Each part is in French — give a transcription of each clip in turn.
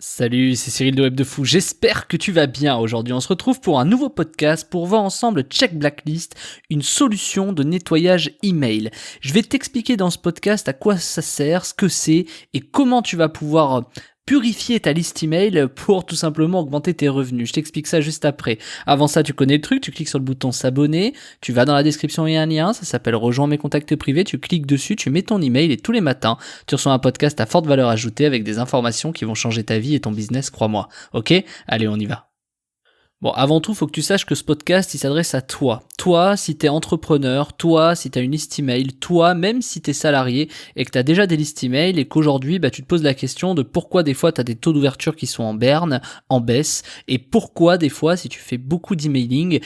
Salut, c'est Cyril de Web de Fou, j'espère que tu vas bien. Aujourd'hui on se retrouve pour un nouveau podcast pour voir ensemble Check Blacklist, une solution de nettoyage email. Je vais t'expliquer dans ce podcast à quoi ça sert, ce que c'est et comment tu vas pouvoir purifier ta liste email pour tout simplement augmenter tes revenus. Je t'explique ça juste après. Avant ça, tu connais le truc, tu cliques sur le bouton s'abonner, tu vas dans la description, il y a un lien, ça s'appelle rejoins mes contacts privés, tu cliques dessus, tu mets ton email et tous les matins, tu reçois un podcast à forte valeur ajoutée avec des informations qui vont changer ta vie et ton business, crois-moi. Ok ? Allez, on y va. Bon, avant tout, faut que tu saches que ce podcast, il s'adresse à toi. Toi, si t'es entrepreneur, toi, si t'as une liste email, toi, même si t'es salarié et que t'as déjà des listes email et qu'aujourd'hui, tu te poses la question de pourquoi des fois t'as des taux d'ouverture qui sont en berne, en baisse, et pourquoi des fois, si tu fais beaucoup d'emailing,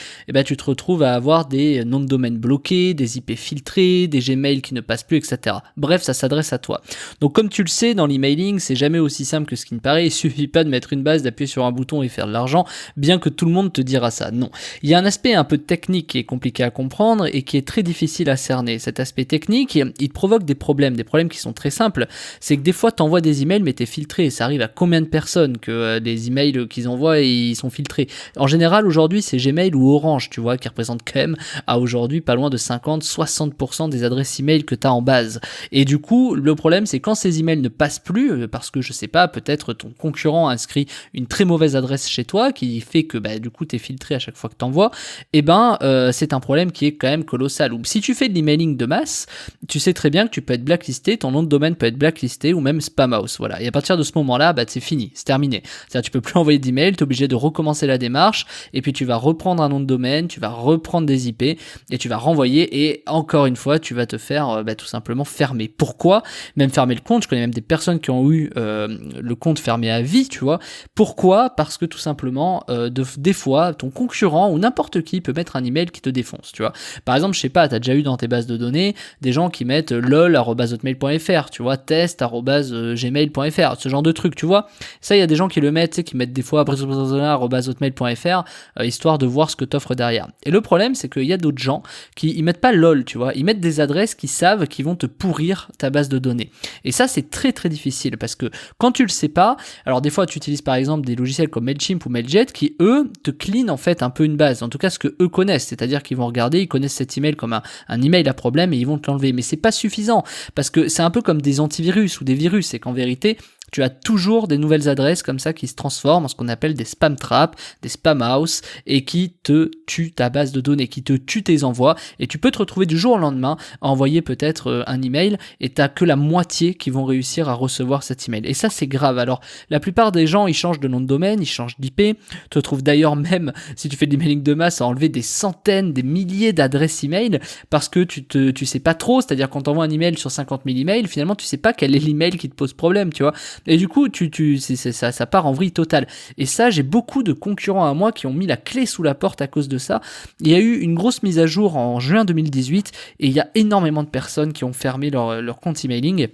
tu te retrouves à avoir des noms de domaine bloqués, des IP filtrés, des Gmail qui ne passent plus, etc. Bref, ça s'adresse à toi. Donc, comme tu le sais, dans l'emailing, c'est jamais aussi simple que ce qui ne paraît. Il suffit pas de mettre une base, d'appuyer sur un bouton et faire de l'argent, bien que tout le monde te dira ça. Non. Il y a un aspect un peu technique qui est compliqué à comprendre et qui est très difficile à cerner. Cet aspect technique, il provoque des problèmes qui sont très simples. C'est que des fois, tu envoies des emails, mais t'es filtré. Et ça arrive à combien de personnes que les emails qu'ils envoient, ils sont filtrés? En général, aujourd'hui, c'est Gmail ou Orange, tu vois, qui représentent quand même à aujourd'hui pas loin de 50-60% des adresses email que tu as en base. Et du coup, le problème, c'est quand ces emails ne passent plus, parce que je sais pas, peut-être ton concurrent a inscrit une très mauvaise adresse chez toi, qui fait que du coup t'es filtré à chaque fois que t'envoies, c'est un problème qui est quand même colossal. Ou si tu fais de l'emailing de masse, tu sais très bien que tu peux être blacklisté, ton nom de domaine peut être blacklisté ou même spamhaus, voilà. Et à partir de ce moment-là, c'est fini, c'est terminé. C'est-à-dire tu peux plus envoyer d'email, t'es obligé de recommencer la démarche, et puis tu vas reprendre un nom de domaine, tu vas reprendre des IP, et tu vas renvoyer, et encore une fois, tu vas te faire tout simplement fermer. Pourquoi? Même fermer le compte, je connais même des personnes qui ont eu le compte fermé à vie, tu vois. Pourquoi? Parce que tout simplement, des fois, ton concurrent ou n'importe qui peut mettre un email qui te défonce, tu vois. Par exemple, je sais pas, t'as déjà eu dans tes bases de données des gens qui mettent lol@hotmail.fr, tu vois, test@gmail.fr, ce genre de truc, tu vois. Ça, il y a des gens qui le mettent, tu sais, qui mettent des fois @hotmail.fr, histoire de voir ce que t'offres derrière. Et le problème, c'est qu'il y a d'autres gens qui ils mettent pas lol, tu vois, ils mettent des adresses qu'ils savent qui vont te pourrir ta base de données. Et ça, c'est très très difficile parce que quand tu le sais pas, alors des fois, tu utilises par exemple des logiciels comme Mailchimp ou Mailjet qui, eux, te clean en fait un peu une base, en tout cas ce que eux connaissent, c'est-à-dire qu'ils vont regarder, ils connaissent cet email comme un email à problème et ils vont te l'enlever, mais c'est pas suffisant, parce que c'est un peu comme des antivirus ou des virus, c'est qu'en vérité, tu as toujours des nouvelles adresses comme ça qui se transforment en ce qu'on appelle des spam traps, des spamhaus, et qui te tuent ta base de données, qui te tuent tes envois, et tu peux te retrouver du jour au lendemain à envoyer peut-être un email, et t'as que la moitié qui vont réussir à recevoir cet email. Et ça, c'est grave. Alors, la plupart des gens, ils changent de nom de domaine, ils changent d'IP, te retrouvent d'ailleurs même, si tu fais de l'emailing de masse, à enlever des centaines, des milliers d'adresses email, parce que tu sais pas trop, c'est-à-dire quand t'envoies un email sur 50 000 emails, finalement, tu sais pas quel est l'email qui te pose problème, tu vois. Et du coup, ça part en vrille totale. Et ça, j'ai beaucoup de concurrents à moi qui ont mis la clé sous la porte à cause de ça. Il y a eu une grosse mise à jour en juin 2018 et il y a énormément de personnes qui ont fermé leur compte emailing.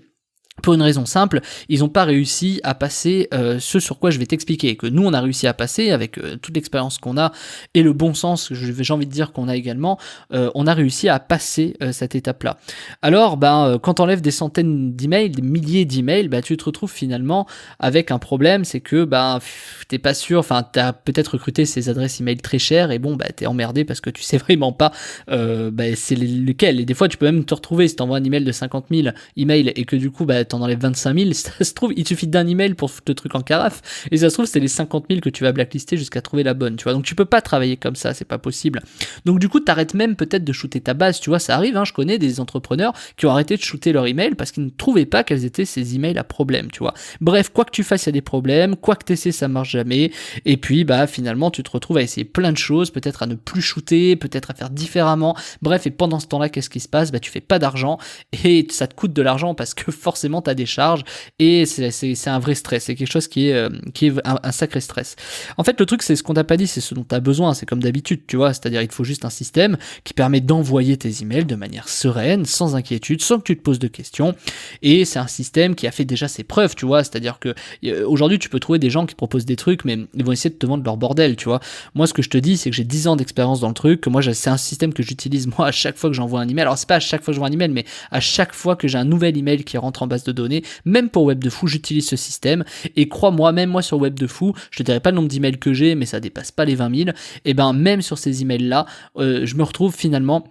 Pour une raison simple, ils n'ont pas réussi à passer ce sur quoi je vais t'expliquer, que nous on a réussi à passer avec toute l'expérience qu'on a et le bon sens que j'ai envie de dire qu'on a également, on a réussi à passer cette étape-là. Alors, quand t'enlèves des centaines d'emails, des milliers d'emails, tu te retrouves finalement avec un problème, c'est que t'es pas sûr, enfin t'as peut-être recruté ces adresses email très chères et t'es emmerdé parce que tu sais vraiment pas c'est lesquels. Et des fois tu peux même te retrouver si t'envoies un email de 50 000 emails et que du coup t'en enlèves 25 000, ça se trouve, il suffit d'un email pour foutre le truc en carafe, et ça se trouve, c'est les 50 000 que tu vas blacklister jusqu'à trouver la bonne, tu vois. Donc tu peux pas travailler comme ça, c'est pas possible. Donc du coup, t'arrêtes même peut-être de shooter ta base, tu vois, ça arrive, je connais des entrepreneurs qui ont arrêté de shooter leur email parce qu'ils ne trouvaient pas quels étaient ces emails à problème, tu vois. Bref, quoi que tu fasses, il y a des problèmes, quoi que t'essaies, ça marche jamais, et puis, finalement, tu te retrouves à essayer plein de choses, peut-être à ne plus shooter, peut-être à faire différemment, bref, et pendant ce temps-là, qu'est-ce qui se passe? Tu fais pas d'argent, et ça te coûte de l'argent parce que forcément, t'as des charges et c'est un vrai stress, c'est quelque chose qui est un sacré stress. En fait, le truc, c'est ce qu'on t'a pas dit, c'est ce dont t'as besoin, c'est comme d'habitude, tu vois, c'est-à-dire il te faut juste un système qui permet d'envoyer tes emails de manière sereine, sans inquiétude, sans que tu te poses de questions, et c'est un système qui a fait déjà ses preuves, tu vois, c'est-à-dire que aujourd'hui tu peux trouver des gens qui proposent des trucs, mais ils vont essayer de te vendre leur bordel, tu vois. Moi, ce que je te dis, c'est que j'ai 10 ans d'expérience dans le truc, que moi c'est un système que j'utilise moi à chaque fois que j'envoie un email. Alors c'est pas à chaque fois que j'envoie un email, mais à chaque fois que j'ai un nouvel email qui rentre en base base de données. Même pour Web de Fou, j'utilise ce système. Et crois-moi, même moi sur Web de Fou, je te dirai pas le nombre d'emails que j'ai, mais ça dépasse pas les 20 000. Et ben même sur ces emails-là, je me retrouve finalement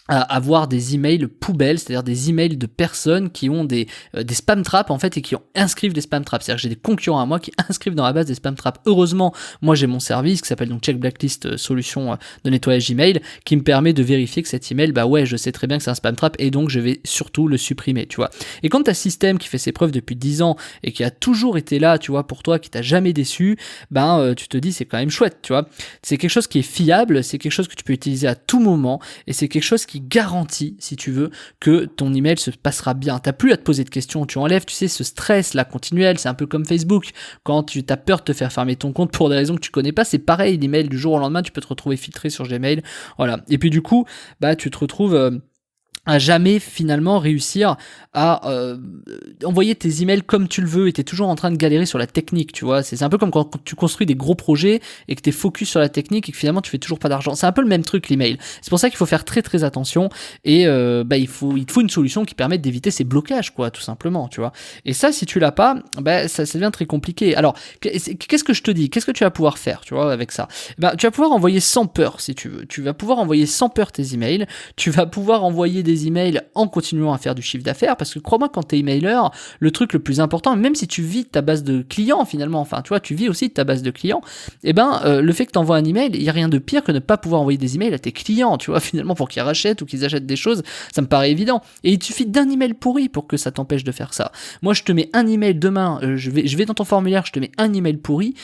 à avoir des emails poubelles, c'est-à-dire des emails de personnes qui ont des spam traps en fait et qui inscrivent des spam traps. C'est-à-dire que j'ai des concurrents à moi qui inscrivent dans la base des spam traps. Heureusement, moi j'ai mon service qui s'appelle donc Check Blacklist, solution de nettoyage email, qui me permet de vérifier que cet email, bah ouais, je sais très bien que c'est un spam trap et donc je vais surtout le supprimer, tu vois. Et quand t'as un système qui fait ses preuves depuis 10 ans et qui a toujours été là, tu vois, pour toi, qui t'a jamais déçu, tu te dis c'est quand même chouette, tu vois. C'est quelque chose qui est fiable, c'est quelque chose que tu peux utiliser à tout moment et c'est quelque chose qui garantit, si tu veux, que ton email se passera bien. T'as plus à te poser de questions, tu enlèves, tu sais, ce stress là continuel. C'est un peu comme Facebook, quand tu as peur de te faire fermer ton compte pour des raisons que tu connais pas, c'est pareil, l'email du jour au lendemain, tu peux te retrouver filtré sur Gmail, voilà. Et puis du coup, tu te retrouves à jamais finalement réussir à envoyer tes emails comme tu le veux et t'es toujours en train de galérer sur la technique, tu vois. C'est un peu comme quand tu construis des gros projets et que t'es focus sur la technique et que finalement tu fais toujours pas d'argent. C'est un peu le même truc l'email. C'est pour ça qu'il faut faire très très attention et il te faut une solution qui permette d'éviter ces blocages, quoi, tout simplement, tu vois. Et ça, si tu l'as pas, ça devient très compliqué. Alors, qu'est-ce que je te dis ? Qu'est-ce que tu vas pouvoir faire, tu vois, avec ça ? Tu vas pouvoir envoyer sans peur, si tu veux. Tu vas pouvoir envoyer sans peur tes emails. Tu vas pouvoir envoyer des emails en continuant à faire du chiffre d'affaires, parce que crois-moi, quand t'es emailer, le truc le plus important, même si tu vis de ta base de clients finalement, enfin tu vois, tu vis aussi de ta base de clients, le fait que t'envoies un email, il y a rien de pire que ne pas pouvoir envoyer des emails à tes clients, tu vois, finalement, pour qu'ils rachètent ou qu'ils achètent des choses, ça me paraît évident. Et il suffit d'un email pourri pour que ça t'empêche de faire ça. Moi, je te mets un email demain, je vais dans ton formulaire, je te mets un email pourri,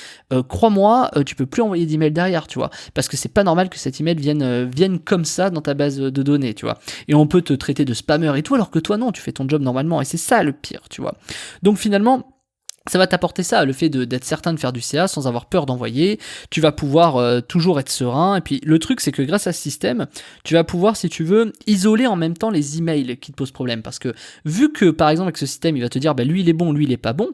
crois-moi, tu peux plus envoyer d'email derrière, tu vois, parce que c'est pas normal que cet email vienne comme ça dans ta base de données, tu vois. Et on peut te traiter de spammer et tout, alors que toi non, tu fais ton job normalement, et c'est ça le pire, tu vois. Donc finalement, ça va t'apporter ça, le fait d'être certain de faire du CA sans avoir peur d'envoyer. Tu vas pouvoir toujours être serein. Et puis le truc, c'est que grâce à ce système, tu vas pouvoir, si tu veux, isoler en même temps les emails qui te posent problème. Parce que vu que, par exemple, avec ce système, il va te dire, lui il est bon, lui il est pas bon,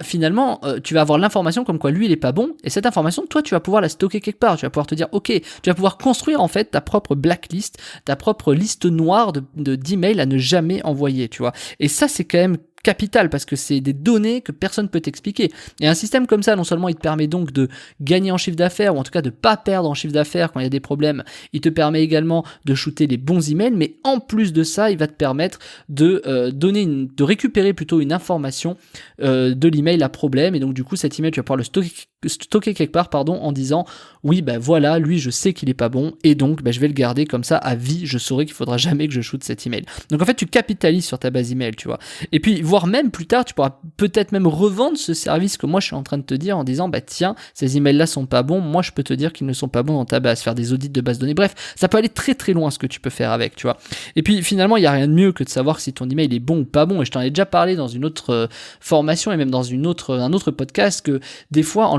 finalement, tu vas avoir l'information comme quoi lui il est pas bon. Et cette information, toi, tu vas pouvoir la stocker quelque part. Tu vas pouvoir te dire, ok, tu vas pouvoir construire en fait ta propre blacklist, ta propre liste noire d'emails à ne jamais envoyer, tu vois. Et ça, c'est quand même capital parce que c'est des données que personne peut t'expliquer. Et un système comme ça, non seulement il te permet donc de gagner en chiffre d'affaires ou en tout cas de pas perdre en chiffre d'affaires quand il y a des problèmes, il te permet également de shooter les bons emails, mais en plus de ça, il va te permettre de de récupérer plutôt une information de l'email à problème, et donc du coup cet email tu vas pouvoir le stocker quelque part, en disant oui voilà, lui je sais qu'il est pas bon et donc je vais le garder comme ça à vie, je saurai qu'il faudra jamais que je shoote cet email. Donc en fait tu capitalises sur ta base email, tu vois. Et puis voire même plus tard, tu pourras peut-être même revendre ce service que moi je suis en train de te dire en disant tiens, ces emails là sont pas bons, moi je peux te dire qu'ils ne sont pas bons dans ta base, faire des audits de base de données, bref, ça peut aller très très loin ce que tu peux faire avec, tu vois. Et puis finalement, il n'y a rien de mieux que de savoir si ton email est bon ou pas bon, et je t'en ai déjà parlé dans une autre formation et même dans un autre podcast, que des fois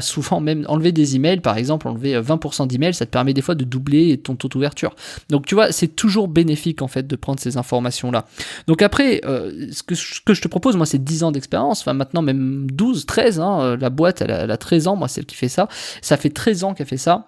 souvent même enlever des emails, par exemple enlever 20% d'emails, ça te permet des fois de doubler ton taux d'ouverture. Donc tu vois, c'est toujours bénéfique en fait de prendre ces informations là. Donc après, ce que je te propose, moi, c'est 10 ans d'expérience, enfin maintenant même 12, 13, la boîte elle a 13 ans, moi celle qui fait ça fait 13 ans qu'elle fait ça.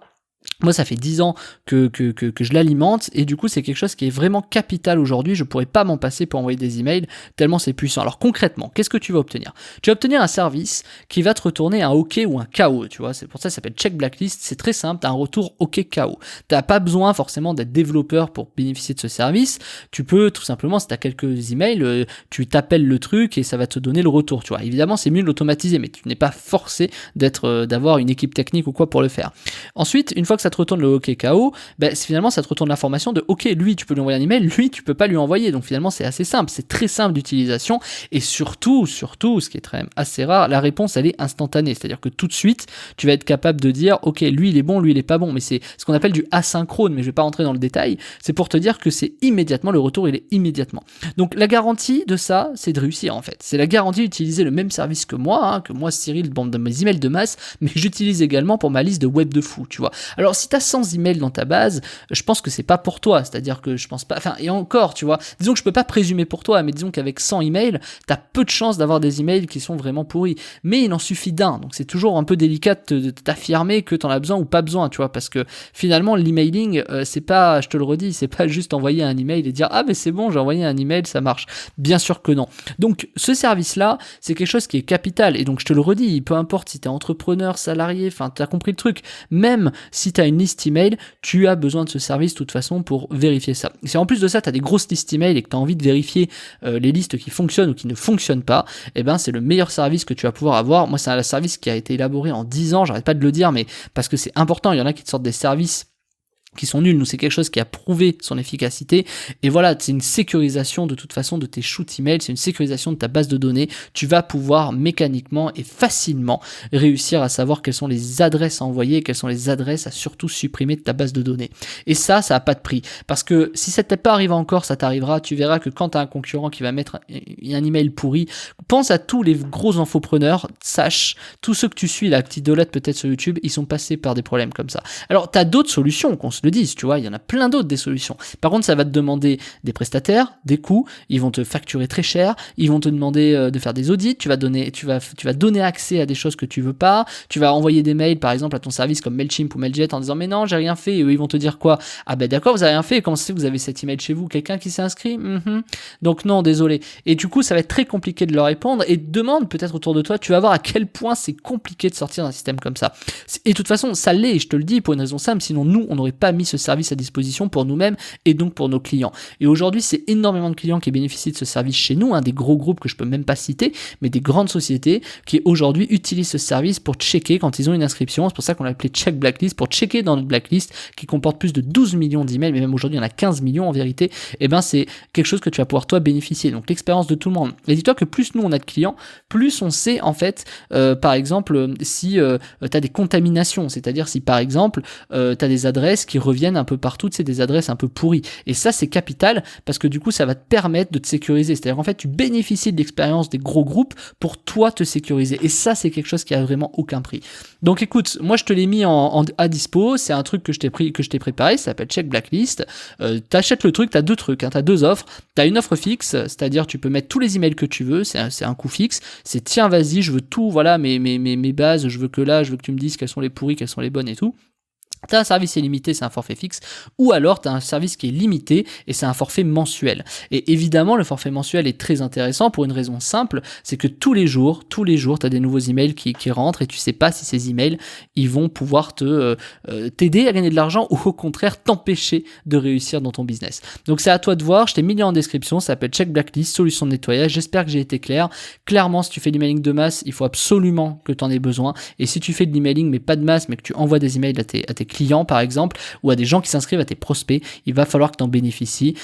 Moi, ça fait 10 ans que je l'alimente, et du coup, c'est quelque chose qui est vraiment capital aujourd'hui. Je pourrais pas m'en passer pour envoyer des emails, tellement c'est puissant. Alors concrètement, qu'est-ce que tu vas obtenir ? Tu vas obtenir un service qui va te retourner un OK ou un KO, tu vois. C'est pour ça que ça s'appelle Check Blacklist. C'est très simple, tu as un retour OK KO. T'as pas besoin forcément d'être développeur pour bénéficier de ce service. Tu peux tout simplement, si tu as quelques emails, tu t'appelles le truc et ça va te donner le retour, tu vois. Évidemment, c'est mieux de l'automatiser, mais tu n'es pas forcé d'avoir une équipe technique ou quoi pour le faire. Ensuite, une fois que ça te retourne le OK KO, finalement ça te retourne l'information de OK, lui tu peux lui envoyer un email, lui tu peux pas lui envoyer. Donc finalement c'est assez simple, c'est très simple d'utilisation, et surtout, ce qui est très assez rare, la réponse elle est instantanée, c'est-à-dire que tout de suite tu vas être capable de dire OK, lui il est bon, lui il est pas bon, mais c'est ce qu'on appelle du asynchrone, mais je vais pas rentrer dans le détail, c'est pour te dire que c'est immédiatement, le retour il est immédiatement. Donc la garantie de ça, c'est de réussir en fait, c'est la garantie d'utiliser le même service que moi Cyril, bande de mes emails de masse, mais j'utilise également pour ma liste de Web de Fou, tu vois. Alors Alors si tu as 100 emails dans ta base, je pense que c'est pas pour toi, c'est-à-dire que je pense pas, enfin et encore, tu vois, disons que je peux pas présumer pour toi, mais disons qu'avec 100 emails, tu as peu de chances d'avoir des emails qui sont vraiment pourris, mais il en suffit d'un, donc c'est toujours un peu délicat de t'affirmer que tu en as besoin ou pas besoin, tu vois, parce que finalement l'emailing, c'est pas, je te le redis, c'est pas juste envoyer un email et dire ah mais c'est bon, j'ai envoyé un email, ça marche. Bien sûr que non. Donc ce service-là, c'est quelque chose qui est capital, et donc je te le redis, peu importe si tu es entrepreneur, salarié, enfin tu as compris le truc, même si tu as une liste email, tu as besoin de ce service de toute façon pour vérifier ça. Si en plus de ça, tu as des grosses listes email et que tu as envie de vérifier les listes qui fonctionnent ou qui ne fonctionnent pas, eh ben c'est le meilleur service que tu vas pouvoir avoir. Moi, c'est un service qui a été élaboré en 10 ans, j'arrête pas de le dire, mais parce que c'est important, il y en a qui te sortent des services qui sont nuls. Nous, c'est quelque chose qui a prouvé son efficacité, et voilà, c'est une sécurisation de toute façon de tes shoots email, c'est une sécurisation de ta base de données. Tu vas pouvoir mécaniquement et facilement réussir à savoir quelles sont les adresses à envoyer, quelles sont les adresses à surtout supprimer de ta base de données. Et ça a pas de prix, parce que si ça t'est pas arrivé encore, ça t'arrivera. Tu verras que quand tu as un concurrent qui va mettre un email pourri, pense à tous les gros infopreneurs, sache, tous ceux que tu suis là, que tu idolâtres peut-être sur YouTube, ils sont passés par des problèmes comme ça. Alors, tu as d'autres solutions, qu'on se le dise, tu vois, il y en a plein d'autres des solutions. Par contre, ça va te demander des prestataires, des coûts, ils vont te facturer très cher, ils vont te demander de faire des audits, tu vas donner accès à des choses que tu veux pas, tu vas envoyer des mails par exemple à ton service comme Mailchimp ou Mailjet en disant mais non, j'ai rien fait, et eux ils vont te dire quoi? Ah ben d'accord, vous avez rien fait, comment ça se fait que vous avez cet email chez vous? Quelqu'un qui s'est inscrit? Donc non, désolé. Et du coup, ça va être très compliqué de leur répondre, et demande peut-être autour de toi, tu vas voir à quel point c'est compliqué de sortir d'un système comme ça. Et de toute façon, ça l'est, je te le dis, pour une raison simple, sinon nous, on n'aurait pas mis ce service à disposition pour nous-mêmes et donc pour nos clients. Et aujourd'hui, c'est énormément de clients qui bénéficient de ce service chez nous, des gros groupes que je peux même pas citer, mais des grandes sociétés qui aujourd'hui utilisent ce service pour checker quand ils ont une inscription. C'est pour ça qu'on l'a appelé Check Blacklist, pour checker dans notre blacklist qui comporte plus de 12 millions d'emails, mais même aujourd'hui, il y en a 15 millions en vérité. Et ben, c'est quelque chose que tu vas pouvoir toi bénéficier. Donc l'expérience de tout le monde. Et dis-toi que plus nous on a de clients, plus on sait en fait, par exemple, si tu as des contaminations, c'est-à-dire si par exemple, tu as des adresses qui reviennent un peu partout, c'est des adresses un peu pourries. Et ça, c'est capital parce que du coup, ça va te permettre de te sécuriser. C'est-à-dire qu'en fait, tu bénéficies de l'expérience des gros groupes pour toi te sécuriser. Et ça, c'est quelque chose qui a vraiment aucun prix. Donc écoute, moi, je te l'ai mis à dispo. C'est un truc que je t'ai préparé. Ça s'appelle Check Blacklist. T'achètes le truc, t'as deux trucs, t'as deux offres. T'as une offre fixe, c'est-à-dire tu peux mettre tous les emails que tu veux. C'est un coût fixe. C'est tiens, vas-y, je veux tout, voilà, mes bases, je veux que tu me dises quelles sont les pourries, quelles sont les bonnes et tout. T'as un service illimité, c'est un forfait fixe, ou alors t'as un service qui est limité et c'est un forfait mensuel. Et évidemment, le forfait mensuel est très intéressant pour une raison simple, c'est que tous les jours, t'as des nouveaux emails qui rentrent et tu sais pas si ces emails, ils vont pouvoir t'aider à gagner de l'argent ou au contraire t'empêcher de réussir dans ton business. Donc c'est à toi de voir, je t'ai mis le lien en description, ça s'appelle Check Blacklist, solution de nettoyage. J'espère que j'ai été clair. Clairement, si tu fais de l'emailing de masse, il faut absolument que tu en aies besoin. Et si tu fais de l'emailing mais pas de masse, mais que tu envoies des emails à tes clients par exemple, ou à des gens qui s'inscrivent à tes prospects, il va falloir que tu en bénéficies.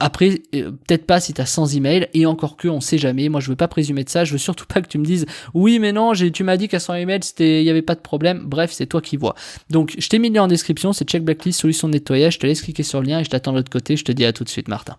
Après, peut-être pas si tu as 100 emails, et encore que, on sait jamais. Moi, je veux pas présumer de ça, je veux surtout pas que tu me dises oui, mais non, tu m'as dit qu'à 100 emails, il y avait pas de problème. Bref, c'est toi qui vois. Donc, je t'ai mis le lien en description, c'est Check Blacklist, solution de nettoyage. Je te laisse cliquer sur le lien et je t'attends de l'autre côté. Je te dis à tout de suite, Martin.